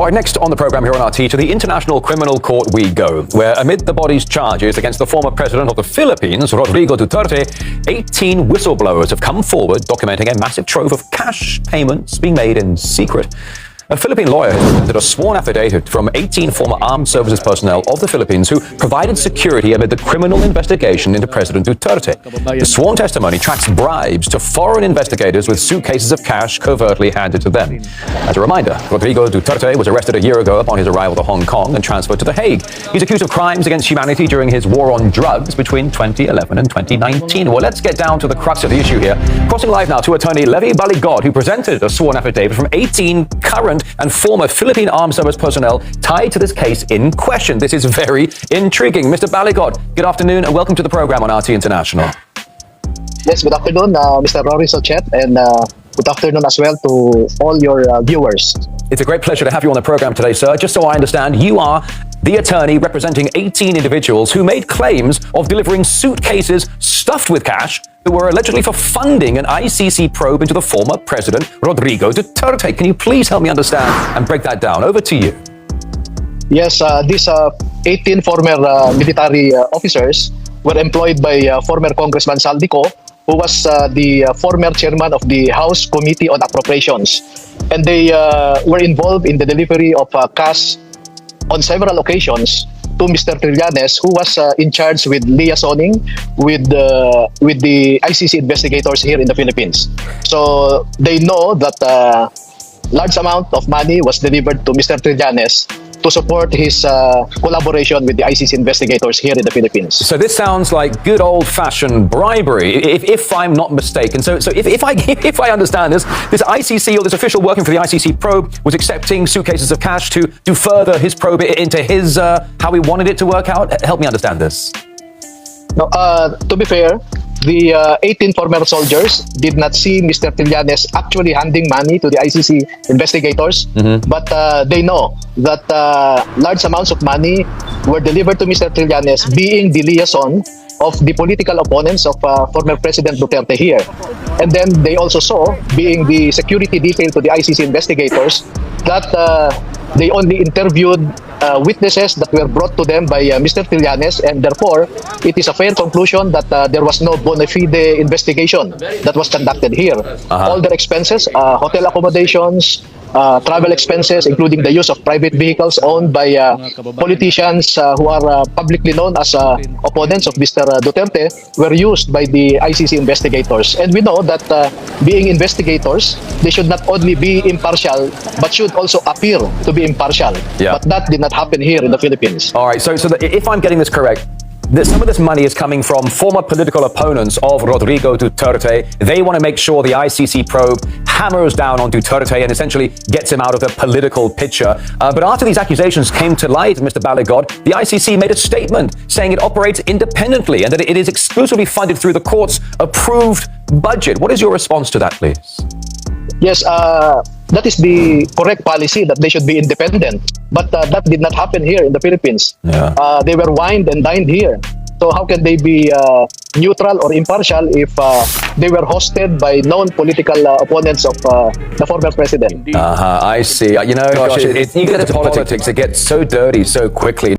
All right, next on the program here on RT, to the International Criminal Court we go, where amid the body's charges against the former president of the Philippines, Rodrigo Duterte, 18 whistleblowers have come forward documenting a massive trove of cash payments being made in secret. A Philippine lawyer has presented a sworn affidavit from 18 former armed services personnel of the Philippines who provided security amid the criminal investigation into President Duterte. The sworn testimony tracks bribes to foreign investigators with suitcases of cash covertly handed to them. As a reminder, Rodrigo Duterte was arrested a year ago upon his arrival to Hong Kong and transferred to The Hague. He's accused of crimes against humanity during his war on drugs between 2011 and 2019. Well, let's get down to the crux of the issue here. Crossing live now to attorney Levi Baligod, who presented a sworn affidavit from 18 current and former Philippine Armed Service personnel tied to this case in question. This is very intriguing. Mr. Baligod, good afternoon and welcome to the program on RT International. Yes, good afternoon, Mr. Rory Sochet, and good afternoon as well to all your viewers. It's a great pleasure to have you on the program today, sir. Just so I understand, you are the attorney representing 18 individuals who made claims of delivering suitcases stuffed with cash that were allegedly for funding an ICC probe into the former President Rodrigo Duterte. Can you please help me understand and break that down? Over to you. Yes, these 18 former military officers were employed by former Congressman Saldico, who was the former chairman of the House Committee on Appropriations. And they were involved in the delivery of cash on several occasions to Mr. Trillanes, who was in charge with liaisoning with the ICC investigators here in the Philippines. So they know that large amount of money was delivered to Mr. Trillanes to support his collaboration with the ICC investigators here in the Philippines. So this sounds like good old-fashioned bribery, if I'm not mistaken. So if I understand this ICC or this official working for the ICC probe was accepting suitcases of cash to further his probe into his how he wanted it to work out. Help me understand this. No, to be fair, the 18 former soldiers did not see Mr. Trillanes actually handing money to the ICC investigators, but they know that large amounts of money were delivered to Mr. Trillanes, being the liaison of the political opponents of former President Duterte here. And then they also saw, being the security detail to the ICC investigators, that they only interviewed witnesses that were brought to them by Mr. Trillanes, and therefore it is a fair conclusion that there was no bona fide investigation that was conducted here. All their expenses, hotel accommodations, travel expenses, including the use of private vehicles owned by politicians who are publicly known as opponents of Mr. Duterte, were used by the ICC investigators. And we know that being investigators, they should not only be impartial, but should also appear to be impartial. Yeah. But that did not happen here in the Philippines. All right, so if I'm getting this correct, some of this money is coming from former political opponents of Rodrigo Duterte. They want to make sure the ICC probe hammers down on Duterte and essentially gets him out of the political picture. But after these accusations came to light, Mr. Baligod, the ICC made a statement saying it operates independently and that it is exclusively funded through the court's approved budget. What is your response to that, please? Yes, that is the correct policy, that they should be independent. But that did not happen here in the Philippines. Yeah. They were wined and dined here. So how can they be neutral or impartial if they were hosted by known political opponents of the former president? I see. You know, gosh, you get into politics, it gets so dirty so quickly.